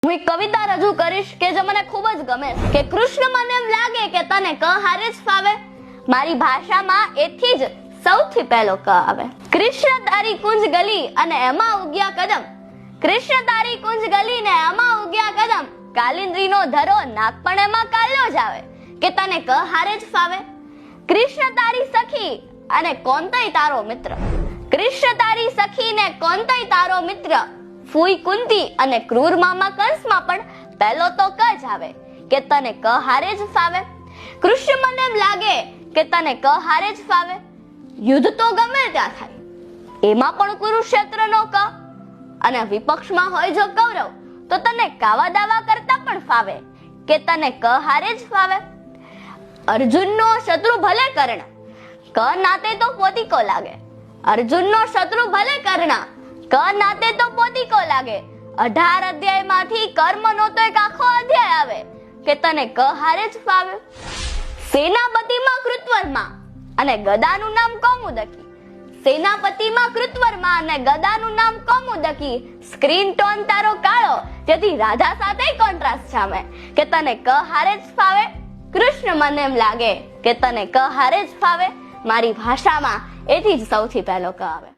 હું એક કવિતા રજૂ કરીશ કે જે મને ખૂબ જ ગમે છે કે કૃષ્ણ મને એમ લાગે કે તને ક હારે જ ફાવે, મારી ભાષામાં એથી જ સૌથી પહેલો ક આવે. કૃષ્ણ તારી કુંજ ગલી અને એમાં ઉગ્યા કદમ, કૃષ્ણ તારી કુંજ ગલી ને એમાં ઉગ્યા કદમ, કાલિંદ્રીનો ધરો નાક પણ એમાં કાલ્યો જ આવે કે તને ક હારે જ ફાવે. કૃષ્ણ તારી સખી અને કોંતય તારો મિત્ર, કૃષ્ણ તારી સખી ને કોંતય તારો મિત્ર, ફૂઈ કુંતી અને ક્રૂર મામા કંસમાં પણ પહેલો તો ક જ આવે કે તને ક હારે જ ફાવે. કૃષ્ણ મને એમ લાગે કે તને ક હારે જ ફાવે, યુદ્ધ તો ગમે ત્યાં થાય એમાં પણ કુરુક્ષેત્રનો ક, અને વિપક્ષમાં હોય જો કૌરવ તો તને કાવા દાવા કરતા પણ ફાવે કે તને ક હારે જ ફાવે. અર્જુનનો શત્રુ ભલે કર્ણ, ક નાતે તો પોતીકો લાગે, અર્જુનનો શત્રુ ભલે કર્ણ, ક નાતે તો પોતીકો લાગે. 18 અધ્યાયમાંથી કર્મનો તો એક આખો અધ્યાય આવે કે તને ક હારે જ ફાવે. સેનાપતિમાં કૃતવર્મા અને ગદાનું નામ કૌમુદકી, સેનાપતિમાં કૃતવર્મા અને ગદાનું નામ કૌમુદકી, સ્ક્રીન ટોન તારો કાળો જેથી રાધા સાથે કોન્ટ્રાસ્ટ સામે કે તને ક હારે જ ફાવે. કૃષ્ણ મને એમ લાગે કે તને ક હારે જ ફાવે, મારી ભાષામાં એથી જ સૌથી પહેલો ક આવે.